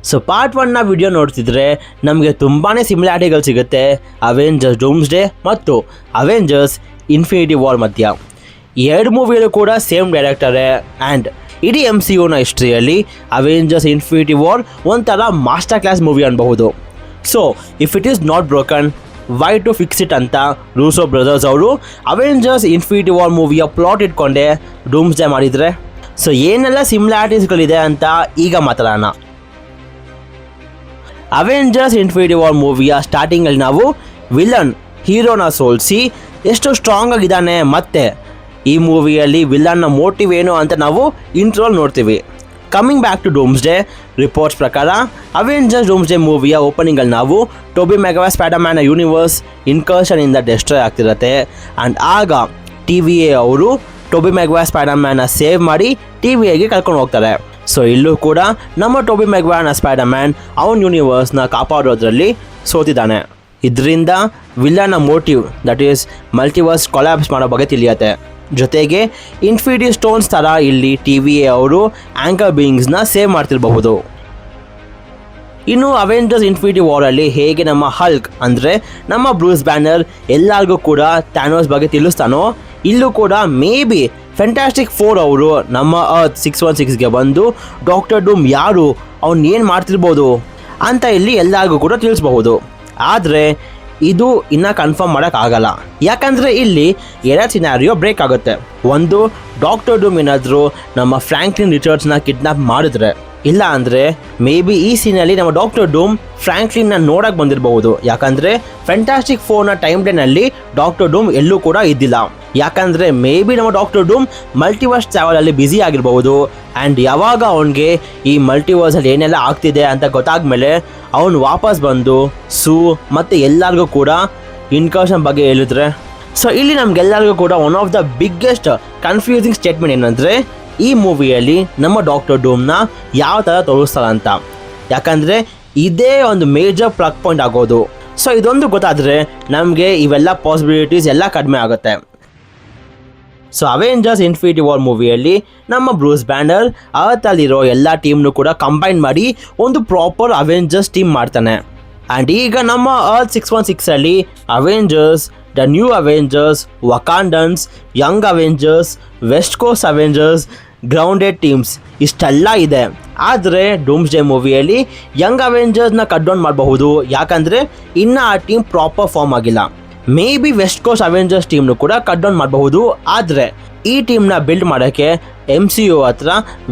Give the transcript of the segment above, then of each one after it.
So part 1ನ video ನೋಡ್ತಿದ್ರೆ ನಮಗೆ ತುಂಬಾ ಸಿಮಿಲಾರಿಟಿಗಳು ಸಿಗುತ್ತೆ ಅವೆಂಜರ್ಸ್ ಡೂಮ್ಸ್ಡೇ ಮತ್ತು ಅವೆಂಜರ್ಸ್ ಇನ್ಫಿನಿಟಿ ವಾರ್ ಮಧ್ಯ. ಎರಡು ಮೂವಿಯಲ್ಲೂ ಕೂಡ ಸೇಮ್ ಡೈರೆಕ್ಟರೇ ಆ್ಯಂಡ್ ಇಡೀ MCUನ ಹಿಸ್ಟ್ರಿಯಲ್ಲಿ ಅವೆಂಜರ್ಸ್ ಇನ್ಫಿನಿಟಿ ವಾರ್ ಒಂಥರ ಮಾಸ್ಟರ್ ಕ್ಲಾಸ್ ಮೂವಿ ಅನ್ಬಹುದು. So if it is not broken why to fix it ಅಂತ ರೂಸೋ ಬ್ರದರ್ಸ್ ಅವರು ಅವೆಂಜರ್ಸ್ ಇನ್ಫಿನಿಟಿ ವಾರ್ ಮೂವಿಯ ಪ್ಲಾಟ್ ಇಟ್ಕೊಂಡೆ ಡೂಮ್ಸ್ಡೇ ಮಾಡಿದರೆ. ಸೊ ಏನೆಲ್ಲ ಸಿಮಿಲಾರಿಟೀಸ್ಗಳಿದೆ ಅಂತ ಈಗ ಮಾತಾಡೋಣ. ಅವೆಂಜರ್ಸ್ ಇನ್ಫಿನಿಟಿ ವಾರ್ ಮೂವಿಯ ಸ್ಟಾರ್ಟಿಂಗಲ್ಲಿ ನಾವು ವಿಲನ್ ಹೀರೋನ ಸೋಲಿಸಿ ಎಷ್ಟು ಸ್ಟ್ರಾಂಗ್ ಆಗಿದ್ದಾನೆ ಮತ್ತು ಈ ಮೂವಿಯಲ್ಲಿ ವಿಲನ್ನ ಮೋಟಿವ್ ಏನು ಅಂತ ನಾವು ಇಂಟ್ರೋಲ್ ನೋಡ್ತೀವಿ. ಕಮಿಂಗ್ ಬ್ಯಾಕ್ ಟು ಡೂಮ್ಸ್ಡೇ ರಿಪೋರ್ಟ್ಸ್ ಪ್ರಕಾರ ಅವೆಂಜರ್ಸ್ ಡೂಮ್ಸ್ಡೇ ಮೂವಿಯ ಓಪನಿಂಗಲ್ಲಿ ನಾವು ಟೋಬಿ ಮೆಗ್ವೈರ್ ಸ್ಪೈಡರ್ಮ್ಯಾನ್ನ ಯೂನಿವರ್ಸ್ ಇನ್ಕರ್ಷನಿಂದ ಡೆಸ್ಟ್ರಾಯ್ ಆಗ್ತಿರತ್ತೆ ಆ್ಯಂಡ್ ಆಗ TVA ಅವರು ಟೋಬಿ ಮೆಗ್ವೈರ್ ಸ್ಪೈಡರ್ಮ್ಯಾನ್ನ ಸೇವ್ ಮಾಡಿ TVAಗೆ ಕರ್ಕೊಂಡು ಹೋಗ್ತಾರೆ. ಸೊ ಇಲ್ಲೂ ಕೂಡ ನಮ್ಮ ಟೋಬಿ ಮೆಗ್ವೈರ್ನ ಸ್ಪೈಡರ್ಮ್ಯಾನ್ ಅವನ ಯೂನಿವರ್ಸ್ನ ಕಾಪಾಡೋದ್ರಲ್ಲಿ ಸೋತಿದ್ದಾನೆ. ಇದರಿಂದ ವಿಲ್ಲನ್ನ motive that is multiverse collapse ಮಾಡೋ ಬಗ್ಗೆ ತಿಳಿಯುತ್ತೆ. ಜೊತೆಗೆ ಇನ್ಫಿನಿಟಿ ಸ್ಟೋನ್ಸ್ ಥರ ಇಲ್ಲಿ TVA ಅವರು ಆ್ಯಂಕರ್ ಬೀಯಿಂಗ್ಸ್ನ ಸೇವ್ ಮಾಡ್ತಿರಬಹುದು. ಇನ್ನು ಅವೆಂಜರ್ಸ್ ಇನ್ಫಿನಿಟಿ ವಾರಲ್ಲಿ ಹೇಗೆ ನಮ್ಮ ಹಲ್ಕ್ ಅಂದರೆ ನಮ್ಮ ಬ್ರೂಸ್ ಬ್ಯಾನರ್ ಎಲ್ಲರಿಗೂ ಕೂಡ ಥ್ಯಾನೋಸ್ ಬಗ್ಗೆ ತಿಳಿಸ್ತಾನೋ, ಇಲ್ಲೂ ಕೂಡ ಮೇ ಬಿ ಫ್ಯಾಂಟಾಸ್ಟಿಕ್ 4 ಅವರು ನಮ್ಮ ಅರ್ತ್ 616ಗೆ ಬಂದು ಡಾಕ್ಟರ್ ಡೂಮ್ ಯಾರು, ಅವ್ನು ಏನು ಮಾಡ್ತಿರ್ಬೋದು ಅಂತ ಇಲ್ಲಿ ಎಲ್ಲರಿಗೂ ಕೂಡ ತಿಳಿಸ್ಬಹುದು. ಆದರೆ ಇದು ಇನ್ನೂ ಕನ್ಫರ್ಮ್ ಮಾಡೋಕ್ಕಾಗಲ್ಲ, ಯಾಕಂದರೆ ಇಲ್ಲಿ ಎರಡು ಸಿನಾರಿಯೋ ಬ್ರೇಕ್ ಆಗುತ್ತೆ. ಒಂದು, ಡಾಕ್ಟರ್ ಡೂಮ್ ಏನಾದರೂ ನಮ್ಮ ಫ್ರ್ಯಾಂಕ್ಲಿನ್ ರಿಚರ್ಡ್ಸ್ನ ಕಿಡ್ನಾಪ್ ಮಾಡಿದ್ರೆ, ಇಲ್ಲ ಅಂದರೆ ಮೇ ಬಿ ಈ ಸೀನಲ್ಲಿ ನಮ್ಮ ಡಾಕ್ಟರ್ ಡೂಮ್ ಫ್ರ್ಯಾಂಕ್ಲಿನ್ನ ನೋಡೋಕೆ ಬಂದಿರಬಹುದು. ಯಾಕಂದರೆ ಫ್ಯಾಂಟಾಸ್ಟಿಕ್ 4ನ ಟೈಮ್ ಲೈನಲ್ಲಿ ಡಾಕ್ಟರ್ ಡೂಮ್ ಎಲ್ಲೂ ಕೂಡ ಇದ್ದಿಲ್ಲ. ಯಾಕಂದರೆ ಮೇ ಬಿ ನಮ್ಮ ಡಾಕ್ಟರ್ ಡೂಮ್ ಮಲ್ಟಿವರ್ಸ್ ಟ್ರಾವೆಲಲ್ಲಿ ಬ್ಯುಸಿ ಆಗಿರ್ಬೋದು ಆ್ಯಂಡ್ ಯಾವಾಗ ಅವನಿಗೆ ಈ ಮಲ್ಟಿವರ್ಸಲ್ಲಿ ಏನೆಲ್ಲ ಆಗ್ತಿದೆ ಅಂತ ಗೊತ್ತಾದ್ಮೇಲೆ ಅವನು ವಾಪಸ್ ಬಂದು ಸೂ ಮತ್ತು ಎಲ್ಲರಿಗೂ ಕೂಡ ಇನ್ಕರ್ಷನ್ ಬಗ್ಗೆ ಹೇಳಿದ್ರೆ. ಸೊ ಇಲ್ಲಿ ನಮಗೆಲ್ಲರಿಗೂ ಕೂಡ one of the biggest confusing statement ಏನಂದರೆ ಈ ಮೂವಿಯಲ್ಲಿ ನಮ್ಮ ಡಾಕ್ಟರ್ ಡೂಮ್ನ ಯಾವ ಥರ ತೋರಿಸ್ತಾರೆ ಅಂತ. ಯಾಕಂದರೆ ಇದೇ ಒಂದು ಮೇಜರ್ ಪ್ಲಗ್ ಪಾಯಿಂಟ್ ಆಗೋದು. ಸೊ ಇದೊಂದು ಗೊತ್ತಾದರೆ ನಮಗೆ ಇವೆಲ್ಲ ಪಾಸಿಬಿಲಿಟೀಸ್ ಎಲ್ಲ ಕಡಿಮೆ ಆಗುತ್ತೆ. ಸೊ ಅವೆಂಜರ್ಸ್ ಇನ್ಫಿನಿಟಿ ವಾರ್ ಮೂವಿಯಲ್ಲಿ ನಮ್ಮ ಬ್ರೂಸ್ ಬ್ಯಾನರ್ ಅರ್ಥಲ್ಲಿರೋ ಎಲ್ಲ ಟೀಮ್ನು ಕೂಡ ಕಂಬೈನ್ ಮಾಡಿ ಒಂದು ಪ್ರಾಪರ್ ಅವೆಂಜರ್ಸ್ ಟೀಮ್ ಮಾಡ್ತಾನೆ. ಆ್ಯಂಡ್ ಈಗ ನಮ್ಮ ಅರ್ತ್ 616ಅಲ್ಲಿ Avengers, the New Avengers, Wakandans, Young Avengers, West Coast Avengers, grounded teams ಇಷ್ಟೆಲ್ಲ ಇದೆ. ಆದರೆ ಡೂಮ್ಸ್ಡೇ ಮೂವಿಯಲ್ಲಿ ಯಂಗ್ ಅವೆಂಜರ್ಸ್ನ ಕಟ್ ಡೌನ್ ಮಾಡಬಹುದು, ಯಾಕಂದರೆ ಇನ್ನೂ ಆ ಟೀಮ್ ಪ್ರಾಪರ್ ಫಾರ್ಮ್ ಆಗಿಲ್ಲ. May be West Coast Avengers ಟೀಮ್ನು ಕೂಡ ಕಟ್ ಡೌನ್ ಮಾಡಬಹುದು. ಆದರೆ ಈ ಟೀಮ್ನ ಬಿಲ್ಡ್ ಮಾಡೋಕ್ಕೆ MCU ಹತ್ರ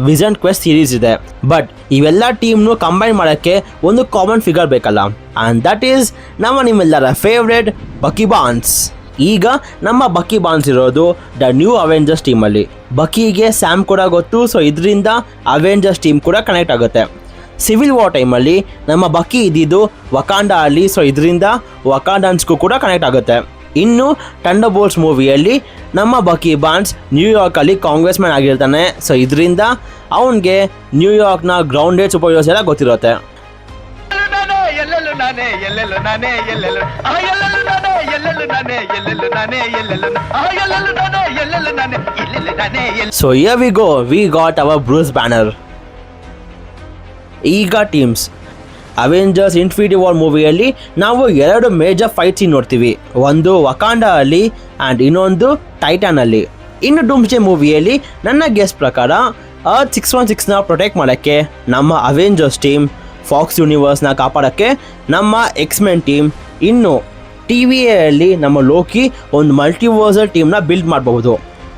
ವಿಷನ್ ಕ್ವೆಸ್ಟ್ ಸೀರೀಸ್ ಇದೆ. ಬಟ್ ಇವೆಲ್ಲ ಟೀಮ್ನು ಕಂಬೈನ್ ಮಾಡೋಕ್ಕೆ ಒಂದು ಕಾಮನ್ ಫಿಗರ್ ಬೇಕಲ್ಲ, ಆ್ಯಂಡ್ ದಟ್ ಈಸ್ ನಿಮ್ಮೆಲ್ಲರ ಫೇವ್ರೆಟ್ ಬಕಿ ಬಾರ್ನ್ಸ್. ಈಗ ನಮ್ಮ ಬಕಿ ಬಾರ್ನ್ಸ್ ಇರೋದು ದ ನ್ಯೂ ಅವೆಂಜರ್ಸ್ ಟೀಮಲ್ಲಿ. ಬಕಿಗೆ ಸ್ಯಾಮ್ ಕೂಡ ಗೊತ್ತು, ಸೊ ಇದರಿಂದ ಅವೆಂಜರ್ಸ್ ಟೀಮ್ ಕೂಡ ಕನೆಕ್ಟ್ ಆಗುತ್ತೆ. ಸಿವಿಲ್ ವಾರ್ ಟೈಮಲ್ಲಿ ನಮ್ಮ ಬಕಿ ಇದ್ದಿದ್ದು ವಕಾಂಡ ಅಲ್ಲಿ, ಸೊ ಇದರಿಂದ ವಕಾಂಡನ್ಸ್ಗೂ ಕೂಡ ಕನೆಕ್ಟ್ ಆಗುತ್ತೆ. ಇನ್ನು ಥಂಡರ್ಬೋಲ್ಟ್ಸ್ ಮೂವಿಯಲ್ಲಿ ನಮ್ಮ ಬಕಿ ಬಾರ್ನ್ಸ್ ನ್ಯೂಯಾರ್ಕಲ್ಲಿ ಕಾಂಗ್ರೆಸ್ ಮ್ಯಾನ್ ಆಗಿರ್ತಾನೆ, ಸೊ ಇದರಿಂದ ಅವನಿಗೆ ನ್ಯೂಯಾರ್ಕ್ನ ಗ್ರೌಂಡೆಡ್ ಸೂಪರ್ ಹೀರೋಸ್ ಎಲ್ಲ ಗೊತ್ತಿರುತ್ತೆ. So here we got our Bruce Banner. ಈಗ ಟೀಮ್ಸ್ ಅವೆಂಜರ್ಸ್ ಇನ್ಫಿನಿಟಿ ವಾರ್ ಮೂವಿಯಲ್ಲಿ ನಾವು ಎರಡು ಮೇಜರ್ ಫೈಟ್ ಸೀನ್ ನೋಡ್ತೀವಿ. ಒಂದು ವಕಾಂಡ ಅಲ್ಲಿ ಆ್ಯಂಡ್ ಇನ್ನೊಂದು ಟೈಟಾನಲ್ಲಿ. ಇನ್ನು ಡೂಮ್ಸ್ಡೇ ಮೂವಿಯಲ್ಲಿ ನನ್ನ ಗೆಸ್ ಪ್ರಕಾರ ಅರ್ತ್ 616ನ ಪ್ರೊಟೆಕ್ಟ್ ಮಾಡೋಕ್ಕೆ ನಮ್ಮ ಅವೆಂಜರ್ಸ್ ಟೀಮ್, ಫಾಕ್ಸ್ ಯೂನಿವರ್ಸ್ನ ಕಾಪಾಡೋಕ್ಕೆ ನಮ್ಮ ಎಕ್ಸ್ಮೆನ್ ಟೀಮ್, ಇನ್ನು TVA ನಮ್ಮ ಲೋಕಿ ಒಂದು ಮಲ್ಟಿವರ್ಸಲ್ ಟೀಮ್ನ ಬಿಲ್ಡ್ ಮಾಡಬಹುದು.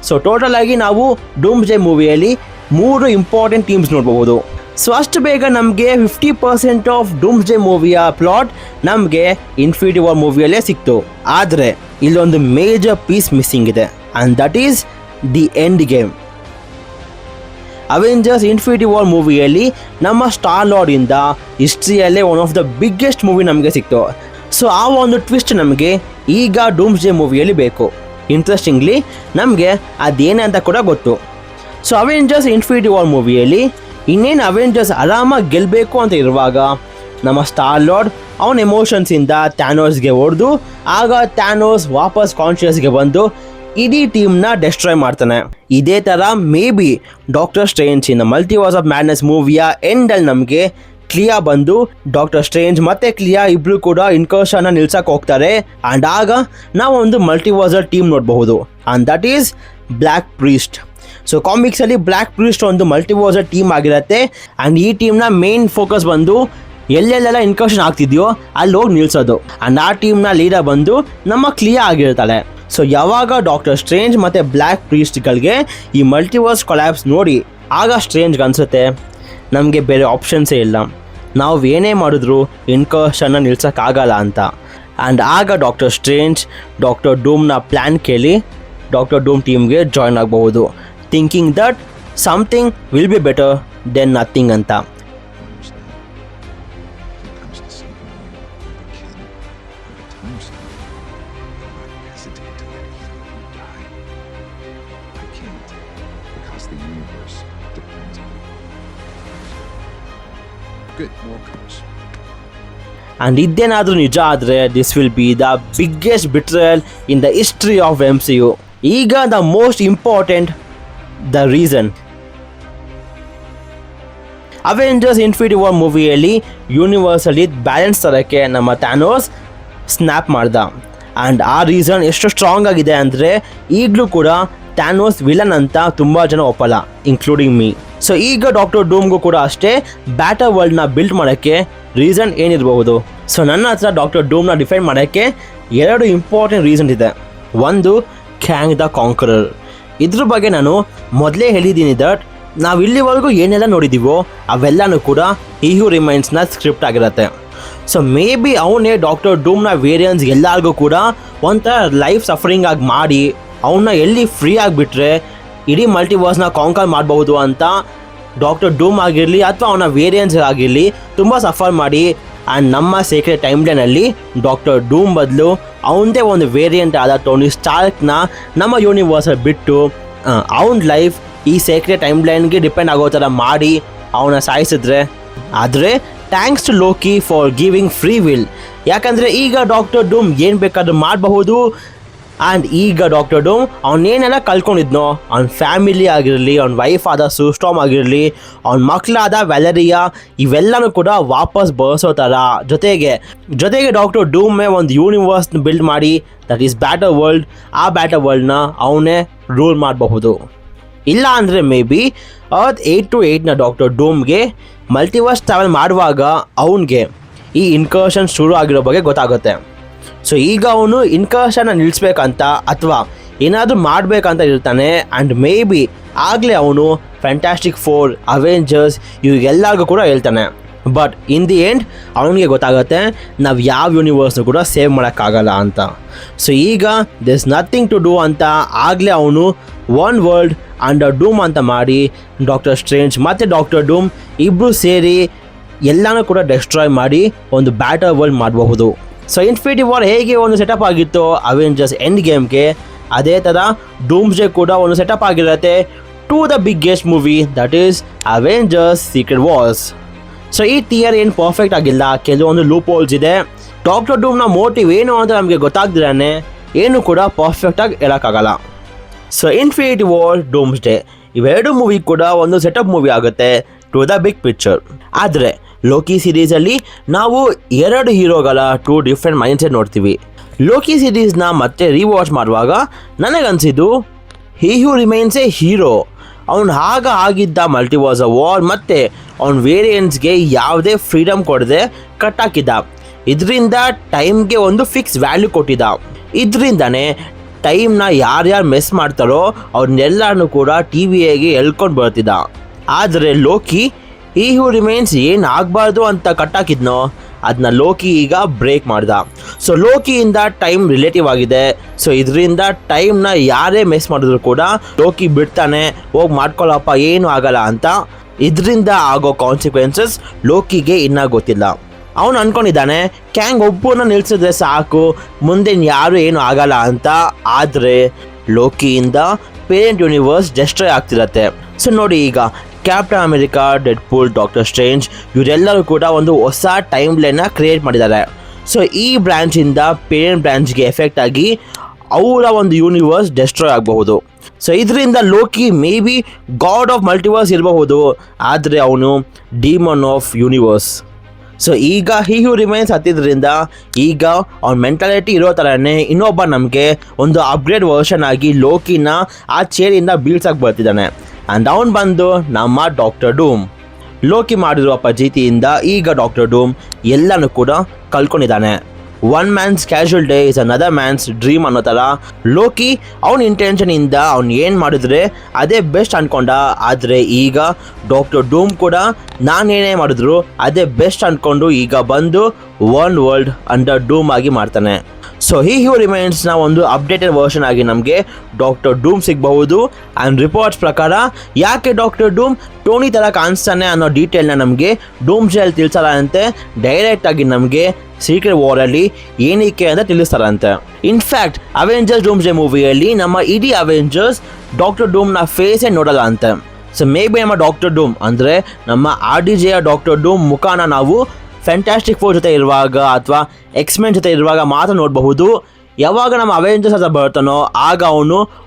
ಸೊ ಟೋಟಲ್ ಆಗಿ ನಾವು ಡೂಮ್ಸ್ಡೇ ಮೂವಿಯಲ್ಲಿ 3 ಇಂಪಾರ್ಟೆಂಟ್ ಟೀಮ್ಸ್ ನೋಡ್ಬೋದು. ಸೊ ಅಷ್ಟು ಬೇಗ ನಮಗೆ 50% ಆಫ್ ಡೂಮ್ಸ್ಡೇ ಮೂವಿಯ ಪ್ಲಾಟ್ ನಮಗೆ ಇನ್ಫಿನಿಟಿ ವಾರ್ ಮೂವಿಯಲ್ಲೇ ಸಿಕ್ತು. ಆದರೆ ಇಲ್ಲೊಂದು ಮೇಜರ್ ಪೀಸ್ ಮಿಸ್ಸಿಂಗ್ ಇದೆ, and that is the Endgame. Avengers Infinity War ಮೂವಿಯಲ್ಲಿ ನಮ್ಮ ಸ್ಟಾರ್ ಲಾರ್ಡಿಂದ ಹಿಸ್ಟ್ರಿಯಲ್ಲೇ one of the biggest movie ನಮಗೆ ಸಿಕ್ತು. ಸೊ ಆ ಒಂದು ಟ್ವಿಸ್ಟ್ ನಮಗೆ ಈಗ ಡೂಮ್ಸ್ಡೇ ಮೂವಿಯಲ್ಲಿ ಬೇಕು. ಇಂಟ್ರೆಸ್ಟಿಂಗ್ಲಿ ನಮಗೆ ಅದೇನೇ ಅಂತ ಕೂಡ ಗೊತ್ತು. ಸೊ ಅವೆಂಜರ್ಸ್ ಇನ್ಫಿನಿಟಿ ವಾರ್ ಮೂವಿಯಲ್ಲಿ ಇನ್ನೇನು ಅವೆಂಜರ್ಸ್ ಆರಾಮಾಗಿ ಗೆಲ್ಲಬೇಕು ಅಂತ ಇರುವಾಗ ನಮ್ಮ ಸ್ಟಾರ್ ಲಾರ್ಡ್ ಅವನ ಎಮೋಷನ್ಸಿಂದ ಥ್ಯಾನೋಸ್ಗೆ ಹೊಡೆದು, ಆಗ ಥ್ಯಾನೋಸ್ ವಾಪಸ್ ಕಾನ್ಷಿಯಸ್ಗೆ ಬಂದು ಇಡೀ ಟೀಮ್ನ ಡೆಸ್ಟ್ರಾಯ್ ಮಾಡ್ತಾನೆ. ಇದೇ ಥರ may be Doctor Strange in the Multiverse of Madness ಮೂವಿಯ ಎಂಡಲ್ಲಿ ನಮಗೆ ಕ್ಲಿಯಾ ಬಂದು ಡಾಕ್ಟರ್ ಸ್ಟ್ರೇಂಜ್ ಮತ್ತೆ ಕ್ಲಿಯಾ ಇಬ್ರು ಕೂಡ ಇನ್ಕರ್ಷನ್ ನಿಲ್ಸಕ್ ಹೋಗ್ತಾರೆ. ಅಂಡ್ ಆಗ ನಾವು ಒಂದು ಮಲ್ಟಿವರ್ಸಲ್ ಟೀಮ್ ನೋಡಬಹುದು, and that is Black Priest. So ಕಾಮಿಕ್ಸಲ್ಲಿ ಬ್ಲ್ಯಾಕ್ ಪ್ರೀಸ್ಟ್ ಒಂದು ಮಲ್ಟಿವರ್ಸಲ್ ಟೀಮ್ ಆಗಿರುತ್ತೆ. ಆ್ಯಂಡ್ ಈ ಟೀಮ್ನ ಮೇನ್ ಫೋಕಸ್ ಬಂದು ಎಲ್ಲೆಲ್ಲೆಲ್ಲ ಇನ್ಕರ್ಷನ್ ಆಗ್ತಿದೆಯೋ ಅಲ್ಲಿ ಹೋಗಿ ನಿಲ್ಸೋದು. ಆ್ಯಂಡ್ ಆ ಟೀಮ್ನ ಲೀಡರ್ ಬಂದು ನಮ್ಮ ಕ್ಲಿಯಾ ಆಗಿರ್ತಾಳೆ. ಸೊ ಯಾವಾಗ ಡಾಕ್ಟರ್ ಸ್ಟ್ರೇಂಜ್ ಮತ್ತು ಬ್ಲ್ಯಾಕ್ ಪ್ರೀಸ್ಟ್ಗಳಿಗೆ ಈ ಮಲ್ಟಿವರ್ಸ್ ಕೊಲ್ಯಾಪ್ಸ್ ನೋಡಿ ಆಗ ಸ್ಟ್ರೇಂಜ್ಗೆ ಅನಿಸುತ್ತೆ ನಮಗೆ ಬೇರೆ ಆಪ್ಷನ್ಸೇ ಇಲ್ಲ, ನಾವು ಏನೇ ಮಾಡಿದ್ರು ಇನ್ಕರ್ಷನ್ನ ನಿಲ್ಸೋಕ್ಕಾಗಲ್ಲ ಅಂತ. ಆ್ಯಂಡ್ ಆಗ ಡಾಕ್ಟರ್ ಸ್ಟ್ರೇಂಜ್ ಡಾಕ್ಟರ್ ಡೂಮ್ನ ಪ್ಲ್ಯಾನ್ ಕೇಳಿ ಡಾಕ್ಟರ್ ಡೂಮ್ ಟೀಮ್ಗೆ ಜಾಯ್ನ್ ಆಗಬಹುದು, thinking that something will be better then nothing ಅಂತ. ಆ್ಯಂಡ್ ಇದೇನಾದರೂ ನಿಜ ಆದರೆ this will be the biggest betrayal in the history of MCU. ಈಗ the most important the reason. Avengers Infinity War ಮೂವಿಯಲ್ಲಿ ಯೂನಿವರ್ಸಲ್ಲಿ balance ತರೋಕ್ಕೆ ನಮ್ಮ ಥ್ಯಾನೋಸ್ ಸ್ನ್ಯಾಪ್ ಮಾಡ್ದ. ಆ್ಯಂಡ್ ಆ ರೀಸನ್ ಎಷ್ಟು ಸ್ಟ್ರಾಂಗ್ ಆಗಿದೆ ಅಂದರೆ ಈಗಲೂ ಕೂಡ ಥ್ಯಾನೋಸ್ ವಿಲನ್ ಅಂತ ತುಂಬ ಜನ ಒಪ್ಪಲ್ಲ, ಇನ್ಕ್ಲೂಡಿಂಗ್ ಮೀ. ಸೊ ಈಗ ಡಾಕ್ಟರ್ ಡೂಮ್ಗೂ ಕೂಡ ಅಷ್ಟೇ ಬ್ಯಾಟರ್ ವರ್ಲ್ಡ್ನ ಬಿಲ್ಡ್ ಮಾಡೋಕ್ಕೆ ರೀಸನ್ ಏನಿರಬಹುದು. ಸೊ ನನ್ನ ಹತ್ರ ಡಾಕ್ಟರ್ ಡೂಮ್ನ ಡಿಫೈನ್ ಮಾಡೋಕ್ಕೆ 2 ಇಂಪಾರ್ಟೆಂಟ್ ರೀಸನ್ ಇದೆ. ಒಂದು ಕ್ಯಾಂಗ್ ದ ಕಾಂಕರರ್. ಇದ್ರ ಬಗ್ಗೆ ನಾನು ಮೊದಲೇ ಹೇಳಿದ್ದೀನಿ ದಟ್ ನಾವು ಇಲ್ಲಿವರೆಗೂ ಏನೆಲ್ಲ ನೋಡಿದ್ದೀವೋ ಅವೆಲ್ಲನೂ ಕೂಡ ಹಿ ಹೂ ರಿಮೈನ್ಸ್ನ ಸ್ಕ್ರಿಪ್ಟ್ ಆಗಿರುತ್ತೆ. ಸೊ ಮೇ ಬಿ ಅವನೇ ಡಾಕ್ಟರ್ ಡೂಮ್ನ ವೇರಿಯನ್ಸ್ ಎಲ್ಲರಿಗೂ ಕೂಡ ಒಂಥರ ಲೈಫ್ ಸಫರಿಂಗ್ ಆಗಿ ಮಾಡಿ ಅವನ್ನ ಎಲ್ಲಿ ಫ್ರೀ ಆಗಿಬಿಟ್ರೆ ಇಡೀ ಮಲ್ಟಿವರ್ಸ್ನ ಕಾಂಕರ್ ಮಾಡಬಹುದು ಅಂತ ಡಾಕ್ಟರ್ ಡೂಮ್ ಆಗಿರಲಿ ಅಥವಾ ಅವನ ವೇರಿಯನ್ಸ್ ಆಗಿರಲಿ ತುಂಬ ಸಫರ್ ಮಾಡಿ. ಆ್ಯಂಡ್ ನಮ್ಮ ಸೀಕ್ರೆಟ್ ಟೈಮ್ ಲೈನಲ್ಲಿ ಡಾಕ್ಟರ್ ಡೂಮ್ ಬದಲು ಅವನದೇ ಒಂದು ವೇರಿಯಂಟ್ ಆದ ಟೋನಿ ಸ್ಟಾರ್ಕ್ನ ನಮ್ಮ ಯೂನಿವರ್ಸಲ್ಲಿ ಬಿಟ್ಟು ಅವನ ಲೈಫ್ ಈ ಸೀಕ್ರೆಟ್ ಟೈಮ್ ಲೈನ್ಗೆ ಡಿಪೆಂಡ್ ಆಗೋ ಥರ ಮಾಡಿ ಅವನ ಸಾಯಿಸಿದ್ರೆ. ಆದರೆ thanks to Loki for giving free will. ಯಾಕಂದರೆ ಈಗ ಡಾಕ್ಟರ್ ಡೂಮ್ ಏನು ಬೇಕಾದ್ರೂ ಮಾಡಬಹುದು. ಆ್ಯಂಡ್ ಈಗ ಡಾಕ್ಟರ್ ಡೂಮ್ ಅವನೇನೆಲ್ಲ ಕಳ್ಕೊಂಡಿದ್ನೋ, ಅವ್ನ ಫ್ಯಾಮಿಲಿ ಆಗಿರಲಿ, ಅವ್ನ ವೈಫ್ ಆದ ಸೂಸ್ಟಾಮ್ ಆಗಿರಲಿ, ಅವ್ನ ಮಕ್ಕಳಾದ ವ್ಯಾಲೆರಿಯಾ, ಇವೆಲ್ಲನೂ ಕೂಡ ವಾಪಸ್ ಬರೆಸೋ ಥರ ಜೊತೆಗೆ ಡಾಕ್ಟರ್ ಡೂಮೇ ಒಂದು ಯೂನಿವರ್ಸ್ನ ಬಿಲ್ಡ್ ಮಾಡಿ ದಟ್ ಈಸ್ ಬ್ಯಾಟರ್ ವರ್ಲ್ಡ್. ಆ ಬ್ಯಾಟರ್ ವರ್ಲ್ಡ್ನ ಅವನೇ ರೂಲ್ ಮಾಡಬಹುದು. ಇಲ್ಲ ಅಂದರೆ ಮೇ ಬಿ ಅರ್ತ್ 828ನ ಡಾಕ್ಟರ್ ಡೂಮ್ಗೆ ಮಲ್ಟಿವರ್ಸ್ ಟ್ರಾವೆಲ್ ಮಾಡುವಾಗ ಅವನಿಗೆ ಈ ಇನ್ಕರ್ಷನ್ ಶುರು ಆಗಿರೋ ಬಗ್ಗೆ ಗೊತ್ತಾಗುತ್ತೆ. ಸೊ ಈಗ ಅವನು ಇನ್ಕರ್ಷನ್ನ ನಿಲ್ಲಿಸ್ಬೇಕಂತ ಅಥವಾ ಏನಾದರೂ ಮಾಡಬೇಕಂತ ಇರ್ತಾನೆ. ಆ್ಯಂಡ್ ಮೇ ಬಿ ಆಗಲೇ ಅವನು ಫ್ಯಾಂಟಾಸ್ಟಿಕ್ ಫೋರ್, ಅವೆಂಜರ್ಸ್ ಇವೆಲ್ಲರಿಗೂ ಕೂಡ ಹೇಳ್ತಾನೆ. ಬಟ್ ಇನ್ ದಿ ಎಂಡ್ ಅವನಿಗೆ ಗೊತ್ತಾಗುತ್ತೆ ನಾವು ಯಾವ ಯೂನಿವರ್ಸ್ನು ಕೂಡ ಸೇವ್ ಮಾಡೋಕ್ಕಾಗಲ್ಲ ಅಂತ. ಸೊ ಈಗ ದಿಸ್ ನಥಿಂಗ್ ಟು ಡೂ ಅಂತ ಆಗಲೇ ಅವನು ಒನ್ ವರ್ಲ್ಡ್ ಅಂಡರ್ ಡೂಮ್ ಅಂತ ಮಾಡಿ ಡಾಕ್ಟರ್ ಸ್ಟ್ರೇಂಜ್ ಮತ್ತು ಡಾಕ್ಟರ್ ಡೂಮ್ ಇಬ್ಬರು ಸೇರಿ ಎಲ್ಲನೂ ಕೂಡ ಡೆಸ್ಟ್ರಾಯ್ ಮಾಡಿ ಒಂದು ಬ್ಯಾಟರ್ ವರ್ಲ್ಡ್ ಮಾಡಬಹುದು. ಸೊ ಇನ್ಫಿನಿಟಿ ವಾರ್ ಹೇಗೆ ಒಂದು ಸೆಟಪ್ ಆಗಿತ್ತು ಅವೆಂಜರ್ಸ್ ಎಂಡ್ ಗೇಮ್ಗೆ, ಅದೇ ಥರ ಡೂಮ್ಸ್ಡೇ ಕೂಡ ಒಂದು ಸೆಟಪ್ ಆಗಿರುತ್ತೆ to the biggest movie that is Avengers Secret Wars. So ಈ ಟಿಯರ್ ಏನು ಪರ್ಫೆಕ್ಟ್ ಆಗಿಲ್ಲ, ಕೆಲವೊಂದು ಲೂಪ್ ಹೋಲ್ಸ್ ಇದೆ. ಡಾಕ್ಟರ್ ಡೂಮ್ನ ಮೋಟಿವ್ ಏನು ಅಂತ ನಮಗೆ ಗೊತ್ತಾಗ್ದಿರಾನೆ ಏನು ಕೂಡ ಪರ್ಫೆಕ್ಟಾಗಿ ಹೇಳೋಕ್ಕಾಗಲ್ಲ. ಸೊ ಇನ್ಫಿನಿಟಿ ವಾರ್, ಡೂಮ್ಸ್ಡೇ ಇವೆರಡು ಮೂವಿ ಕೂಡ ಒಂದು ಸೆಟಪ್ ಮೂವಿ ಆಗುತ್ತೆ ಟು ದ ಬಿಗ್ ಪಿಕ್ಚರ್. ಆದರೆ ಲೋಕಿ ಸೀರೀಸಲ್ಲಿ ನಾವು 2 ಹೀರೋಗಳ 2 ಡಿಫ್ರೆಂಟ್ ಮೈಂಡ್ಸೆಟ್ ನೋಡ್ತೀವಿ. ಲೋಕಿ ಸೀರೀಸ್ನ ಮತ್ತೆ ರಿವಾಚ್ ಮಾಡುವಾಗ ನನಗನ್ಸಿದ್ದು ಹಿ ಹೂ ರಿಮೈನ್ಸ್ ಎ ಹೀರೋ. ಅವನು ಆಗಿದ್ದ ಮಲ್ಟಿವರ್ಸ್ ವಾರ್ ಮತ್ತು ಅವನ ವೇರಿಯನ್ಸ್ಗೆ ಯಾವುದೇ ಫ್ರೀಡಮ್ ಕೊಡದೆ ಕಟ್ಟಾಕಿದ್ದ. ಇದರಿಂದ ಟೈಮ್ಗೆ ಒಂದು ಫಿಕ್ಸ್ ವ್ಯಾಲ್ಯೂ ಕೊಟ್ಟಿದ್ದ. ಇದರಿಂದನೇ ಟೈಮ್ನ ಯಾರ್ಯಾರು ಮಿಸ್ ಮಾಡ್ತಾರೋ ಅವ್ರನ್ನೆಲ್ಲರನ್ನೂ ಕೂಡ TVAಗೆ ಎಳ್ಕೊಂಡು ಬರ್ತಿದ್ದ. ಆದರೆ ಲೋಕಿ ಹಿ ಹೂ ರಿಮೈನ್ಸ್ ಏನು ಆಗಬಾರ್ದು ಅಂತ ಕಟ್ಟಾಕಿದ್ನೋ ಅದನ್ನ ಲೋಕಿ ಈಗ ಬ್ರೇಕ್ ಮಾಡ್ದ. ಸೊ ಲೋಕಿಯಿಂದ ಟೈಮ್ ರಿಲೇಟಿವ್ ಆಗಿದೆ. ಸೊ ಇದರಿಂದ ಟೈಮ್ನ ಯಾರೇ ಮಿಸ್ ಮಾಡಿದ್ರು ಕೂಡ ಲೋಕಿ ಬಿಡ್ತಾನೆ, ಹೋಗಿ ಮಾಡ್ಕೊಳ್ಳಪ್ಪ ಏನು ಆಗಲ್ಲ ಅಂತ. ಇದರಿಂದ ಆಗೋ ಕಾನ್ಸಿಕ್ವೆನ್ಸಸ್ ಲೋಕಿಗೆ ಇನ್ನೂ ಗೊತ್ತಿಲ್ಲ. ಅವನು ಅಂದ್ಕೊಂಡಿದ್ದಾನೆ ಕ್ಯಾಂಗ್ ಒಬ್ಬನ ನಿಲ್ಸಿದ್ರೆ ಸಾಕು, ಮುಂದೆ ಯಾರು ಏನು ಆಗಲ್ಲ ಅಂತ. ಆದರೆ ಲೋಕಿಯಿಂದ ಪೇರೆಂಟ್ ಯೂನಿವರ್ಸ್ ಡೆಸ್ಟ್ರಾಯ್ ಆಗ್ತಿರತ್ತೆ. ಸೊ ನೋಡಿ, ಈಗ ಕ್ಯಾಪ್ಟನ್ ಅಮೆರಿಕಾ, ಡೆಡ್ಪೂಲ್, ಡಾಕ್ಟರ್ ಸ್ಟ್ರೇಂಜ್ ಇವರೆಲ್ಲರೂ ಕೂಡ ಒಂದು ಹೊಸ ಟೈಮ್ ಲೈನ್ನ ಕ್ರಿಯೇಟ್ ಮಾಡಿದ್ದಾರೆ. ಸೊ ಈ ಬ್ರ್ಯಾಂಚಿಂದ ಪೇರೆಂಟ್ ಬ್ರ್ಯಾಂಚ್ಗೆ ಎಫೆಕ್ಟ್ ಆಗಿ ಅವರ ಒಂದು ಯೂನಿವರ್ಸ್ ಡೆಸ್ಟ್ರಾಯ್ ಆಗಬಹುದು. ಸೊ ಇದರಿಂದ Loki may be god of multiverse ಇರಬಹುದು, ಆದರೆ ಅವನು ಡಿಮನ್ ಆಫ್ ಯೂನಿವರ್ಸ್. ಸೊ ಈಗ ಹೂ ರಿಮೈನ್ಸ್ ಹತ್ತಿದ್ರಿಂದ ಈಗ ಅವ್ನ ಮೆಂಟಾಲಿಟಿ ಇರೋ ಥರನೇ ಇನ್ನೊಬ್ಬ ನಮಗೆ ಒಂದು ಅಪ್ಗ್ರೇಡ್ ವರ್ಷನ್ ಆಗಿ ಲೋಕಿನ ಆ ಚೇರಿಂದ ಬೀಳ್ಸಕ್ಕೆ ಬರ್ತಿದ್ದಾನೆ. ಆ್ಯಂಡ್ ಅವನು ಬಂದು ನಮ್ಮ ಡಾಕ್ಟರ್ ಡೂಮ್. ಲೋಕಿ ಮಾಡಿರುವ ಫಜೀತಿಯಿಂದ ಈಗ ಡಾಕ್ಟರ್ ಡೂಮ್ ಎಲ್ಲನೂ ಕೂಡ ಕಳ್ಕೊಂಡಿದ್ದಾನೆ. One man's casual day is another man's dream ಅನ್ನೋ ಥರ ಲೋಕಿ ಅವನ ಇಂಟೆನ್ಷನಿಂದ ಅವ್ನು ಏನು ಮಾಡಿದ್ರೆ ಅದೇ ಬೆಸ್ಟ್ ಅಂದ್ಕೊಂಡ. ಆದರೆ ಈಗ ಡಾಕ್ಟರ್ ಡೂಮ್ ಕೂಡ ನಾನೇನೇ ಮಾಡಿದ್ರು ಅದೇ ಬೆಸ್ಟ್ ಅಂದ್ಕೊಂಡು ಈಗ ಬಂದು ಒನ್ ವರ್ಲ್ಡ್ ಅಂಡರ್ ಡೂಮ್ ಆಗಿ ಮಾಡ್ತಾನೆ. ಸೊ ಹೂ ರಿಮೈನ್ಸ್ನ ಒಂದು ಅಪ್ಡೇಟೆಡ್ ವರ್ಷನ್ ಆಗಿ ನಮಗೆ ಡಾಕ್ಟರ್ ಡೂಮ್ ಸಿಗಬಹುದು. ಆ್ಯಂಡ್ ರಿಪೋರ್ಟ್ಸ್ ಪ್ರಕಾರ ಯಾಕೆ ಡಾಕ್ಟರ್ ಡೂಮ್ ಟೋನಿ ಥರ ಕಾಣಿಸ್ತಾನೆ ಅನ್ನೋ ಡೀಟೇಲ್ನ ನಮಗೆ ಡೂಮ್ ಜೆಲ್ ತಿಳಿಸಲ್ಲ. ಡೈರೆಕ್ಟಾಗಿ ನಮಗೆ ಸೀಕ್ರೆಟ್ ವಾರಲ್ಲಿ ಏನಕ್ಕೆ ಅಂತ ತಿಳಿಸ್ತಾರಂತೆ. ಇನ್ಫ್ಯಾಕ್ಟ್ ಅವೆಂಜರ್ಸ್ ಡೂಮ್ ಜೆ ಮೂವಿಯಲ್ಲಿ ನಮ್ಮ ಇಡೀ ಅವೆಂಜರ್ಸ್ ಡಾಕ್ಟರ್ ಡೂಮ್ನ ಫೇಸೇ ನೋಡಲ್ಲ ಅಂತೆ. ಸೊ ಮೇ ಬಿ ನಮ್ಮ ಡಾಕ್ಟರ್ ಡೂಮ್ ಅಂದರೆ ನಮ್ಮ RDJ ಡಾಕ್ಟರ್ ಡೂಮ್ ಮುಖಾನ ನಾವು ಫ್ಯಾಂಟಾಸ್ಟಿಕ್ ಫೋರ್ ಜೊತೆ ಇರುವಾಗ ಅಥವಾ ಎಕ್ಸ್ಮೆನ್ ಜೊತೆ ಇರುವಾಗ ಮಾತ್ರ ನೋಡಬಹುದು. ಯಾವಾಗ ನಮ್ಮ ಅವೆಂಜರ್ಸ್ ಅಂತ ಬರ್ತಾನೋ ಆಗ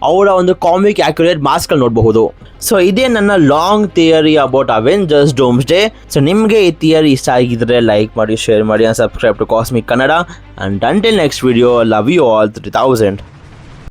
ಅವರ ಒಂದು ಕಾಮಿಕ್ ಆ್ಯಕ್ಯುರೇಟ್ ಮಾಸ್ಕ್ಗಳು ನೋಡಬಹುದು. ಸೊ ಇದೇ ನನ್ನ long theory about Avengers Doomsday. So ನಿಮಗೆ ಈ ಥಿಯರಿ ಇಷ್ಟ ಆಗಿದ್ರೆ ಲೈಕ್ ಮಾಡಿ, ಶೇರ್ ಮಾಡಿ, and subscribe to Cosmic Kannada. And until next video, love you all 3000.